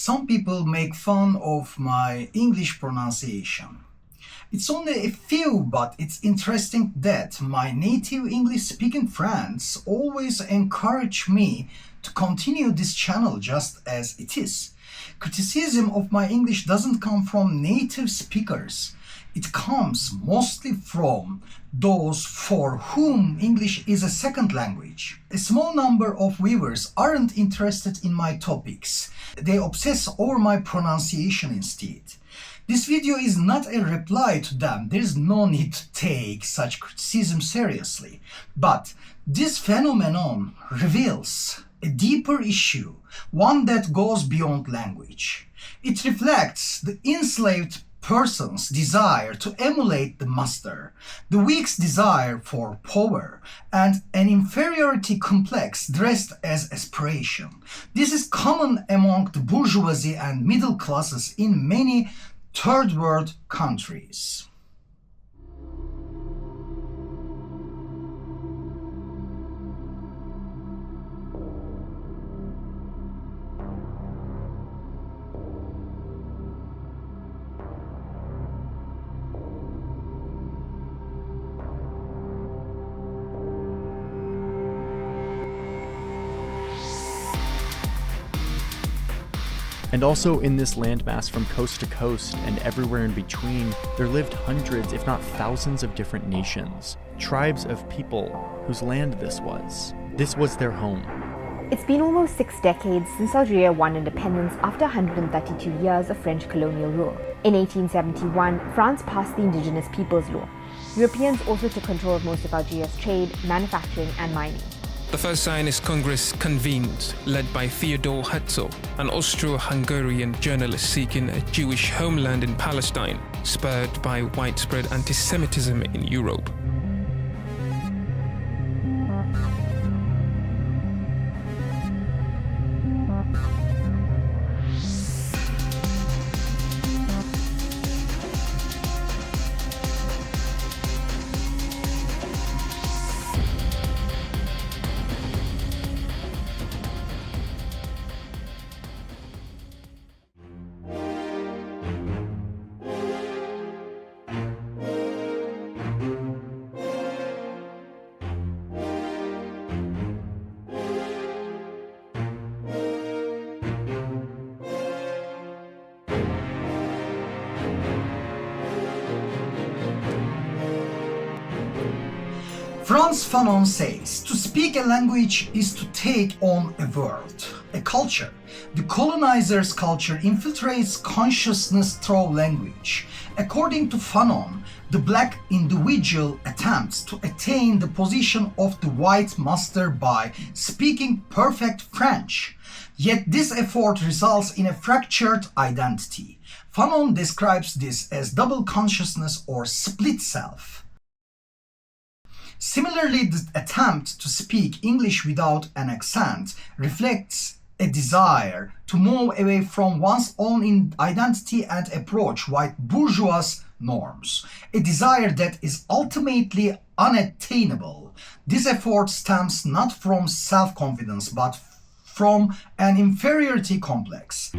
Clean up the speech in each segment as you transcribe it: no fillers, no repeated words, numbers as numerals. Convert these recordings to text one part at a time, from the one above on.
Some people make fun of my English pronunciation. It's only a few, but it's interesting that my native English-speaking friends always encourage me to continue this channel just as it is. Criticism of my English doesn't come from native speakers. It comes mostly from those for whom English is a second language. A small number of viewers aren't interested in my topics. They obsess over my pronunciation instead. This video is not a reply to them. There's no need to take such criticism seriously. But this phenomenon reveals a deeper issue, one that goes beyond language. It reflects the enslaved person's desire to emulate the master, the weak's desire for power, and an inferiority complex dressed as aspiration. This is common among the bourgeoisie and middle classes in many third world countries. And also in this landmass from coast to coast and everywhere in between, there lived hundreds, if not thousands of different nations, tribes of people whose land this was. This was their home. It's been almost 6 decades since Algeria won independence after 132 years of French colonial rule. In 1871, France passed the Indigenous Peoples Law. Europeans also took control of most of Algeria's trade, manufacturing and mining. The first Zionist Congress convened, led by Theodor Herzl, an Austro-Hungarian journalist seeking a Jewish homeland in Palestine, spurred by widespread anti-Semitism in Europe. Frantz Fanon says, to speak a language is to take on a world, a culture. The colonizer's culture infiltrates consciousness through language. According to Fanon, the black individual attempts to attain the position of the white master by speaking perfect French. Yet this effort results in a fractured identity. Fanon describes this as double consciousness or split self. Similarly, the attempt to speak English without an accent reflects a desire to move away from one's own identity and approach white bourgeois norms, a desire that is ultimately unattainable. This effort stems not from self-confidence but from an inferiority complex.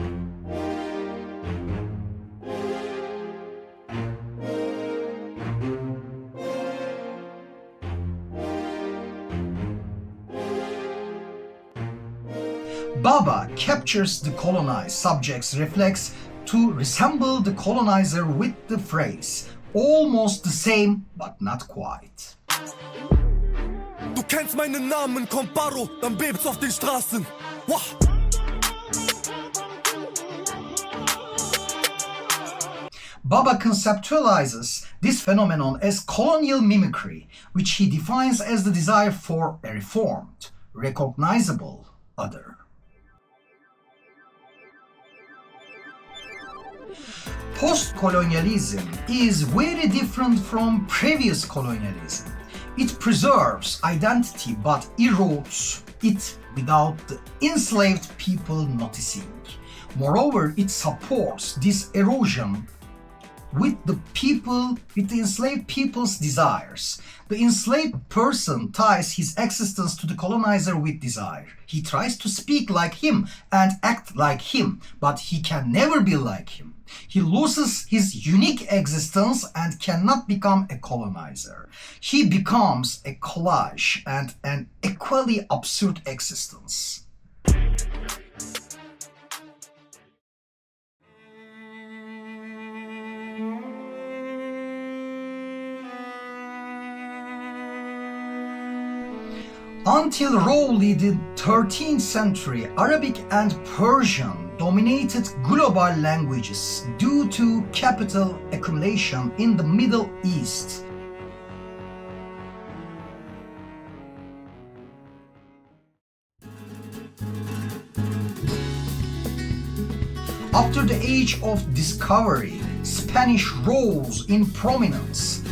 Baba captures the colonized subject's reflex to resemble the colonizer with the phrase, almost the same, but not quite. Du kennst meinen Namen, kommt Baro, dann bebt's auf den Straßen. Wah! Baba conceptualizes this phenomenon as colonial mimicry, which he defines as the desire for a reformed, recognizable other. Post-colonialism is very different from previous colonialism. It preserves identity but erodes it without the enslaved people noticing. Moreover, it supports this erosion with the enslaved people's desires. The enslaved person ties his existence to the colonizer with desire. He tries to speak like him and act like him, but he can never be like him. He loses his unique existence and cannot become a colonizer. He becomes a collage and an equally absurd existence. Until roughly the 13th century, Arabic and Persian dominated global languages due to capital accumulation in the Middle East. After the Age of Discovery, Spanish rose in prominence.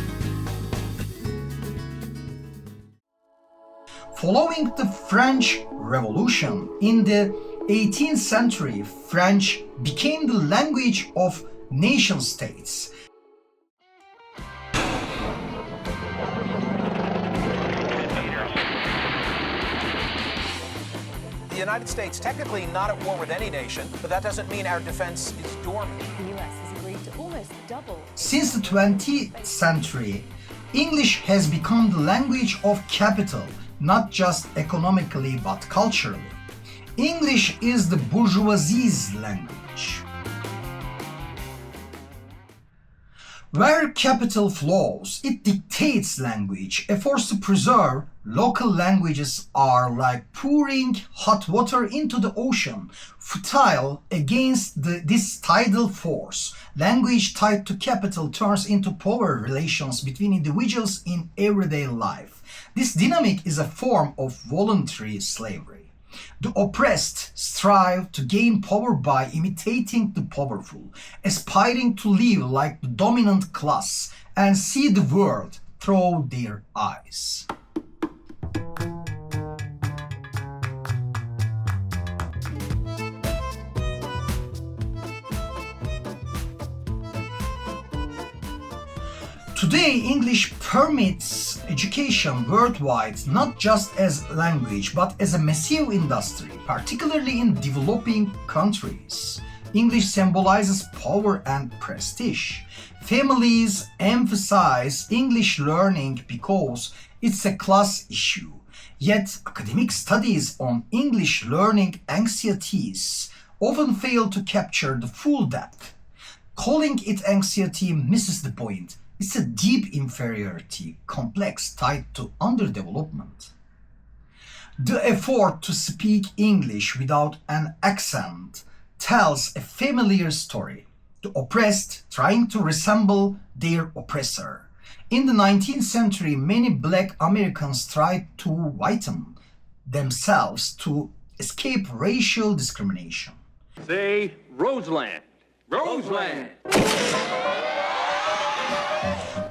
Following the French Revolution in the 18th century, French became the language of nation-states. The United States technically not at war with any nation, but that doesn't mean our defense is dormant. The US has agreed to almost double. Since the 20th century, English has become the language of capital, not just economically but culturally. English is the bourgeoisie's language. Where capital flows, it dictates language. Efforts to preserve local languages are like pouring hot water into the ocean, futile against this tidal force. Language tied to capital turns into power relations between individuals in everyday life. This dynamic is a form of voluntary slavery. The oppressed strive to gain power by imitating the powerful, aspiring to live like the dominant class and see the world through their eyes. Today, English permits education worldwide not just as language but as a massive industry, particularly in developing countries. English symbolizes power and prestige. Families emphasize English learning because it's a class issue. Yet, academic studies on English learning anxieties often fail to capture the full depth. Calling it anxiety misses the point. It's a deep inferiority complex tied to underdevelopment. The effort to speak English without an accent tells a familiar story. The oppressed trying to resemble their oppressor. In the 19th century, many Black Americans tried to whiten themselves to escape racial discrimination. Say Roseland. Roseland.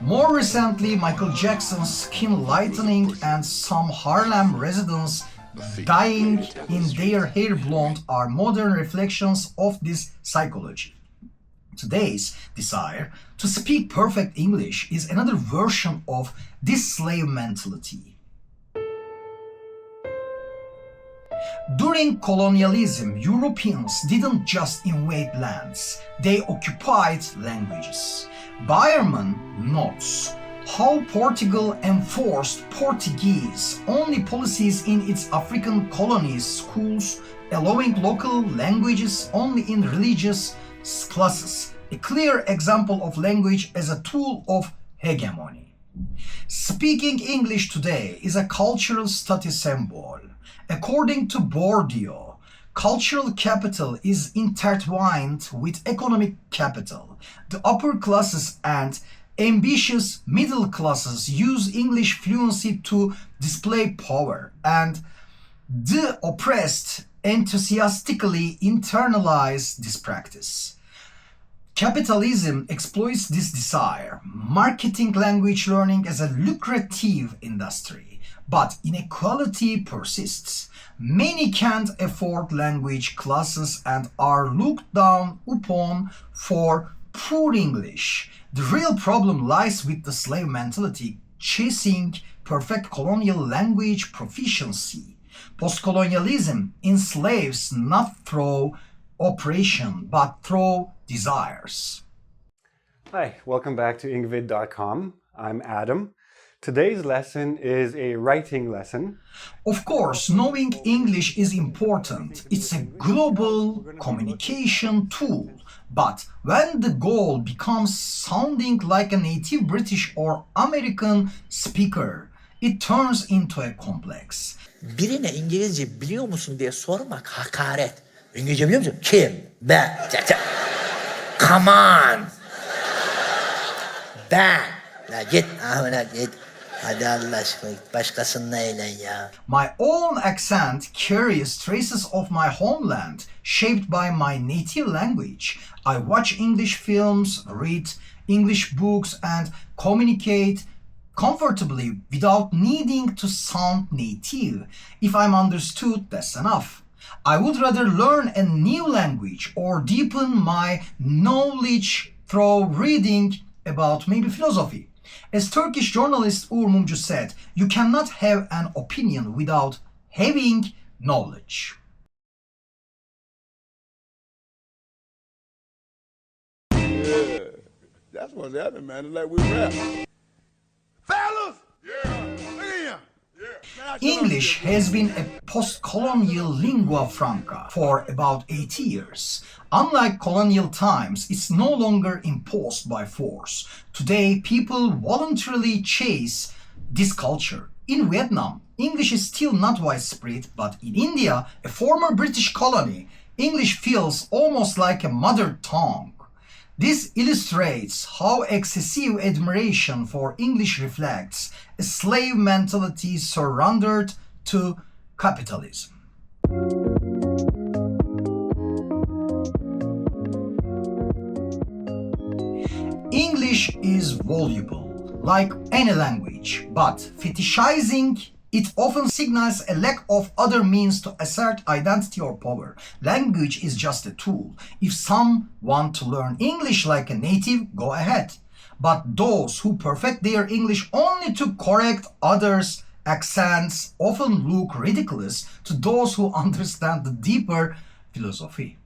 More recently, Michael Jackson's skin lightening and some Harlem residents dyeing in their hair blonde are modern reflections of this psychology. Today's desire to speak perfect English is another version of this slave mentality. During colonialism, Europeans didn't just invade lands, they occupied languages. Byerman notes how Portugal enforced Portuguese-only policies in its African colonies, schools, allowing local languages only in religious classes, a clear example of language as a tool of hegemony. Speaking English today is a cultural status symbol. According to Bourdieu, cultural capital is intertwined with economic capital. The upper classes and ambitious middle classes use English fluency to display power, and the oppressed enthusiastically internalize this practice. Capitalism exploits this desire, marketing language learning as a lucrative industry, but inequality persists. Many can't afford language classes and are looked down upon for poor English. The real problem lies with the slave mentality chasing perfect colonial language proficiency. Postcolonialism enslaves not through oppression but through desires. Hi, welcome back to ingvid.com. I'm Adam. Today's lesson is a writing lesson. Of course, knowing English is important. It's a global communication tool. But when the goal becomes sounding like a native British or American speaker, it turns into a complex. Birine İngilizce biliyor musun diye sormak hakaret. İngilizce biliyor musun? Kim? Ben. Come on. Ben. Ya git amına git. Hadi Allah aşkına başkasınınla eğlen ya. My own accent carries traces of my homeland, shaped by my native language. I watch English films, read English books, and communicate comfortably without needing to sound native. If I'm understood, that's enough. I would rather learn a new language or deepen my knowledge through reading about maybe philosophy. As Turkish journalist Uğur Mumcu said, you cannot have an opinion without having knowledge. Yeah, that's what's happening, man. It's like we rap. Fellas! Yeah, man. English has been a post-colonial lingua franca for about 80 years. Unlike colonial times, it's no longer imposed by force. Today, people voluntarily chase this culture. In Vietnam, English is still not widespread, but in India, a former British colony, English feels almost like a mother tongue. This illustrates how excessive admiration for English reflects a slave mentality surrendered to capitalism. English is voluble, like any language, but fetishizing it often signals a lack of other means to assert identity or power. Language is just a tool. If some want to learn English like a native, go ahead. But those who perfect their English only to correct others' accents often look ridiculous to those who understand the deeper philosophy.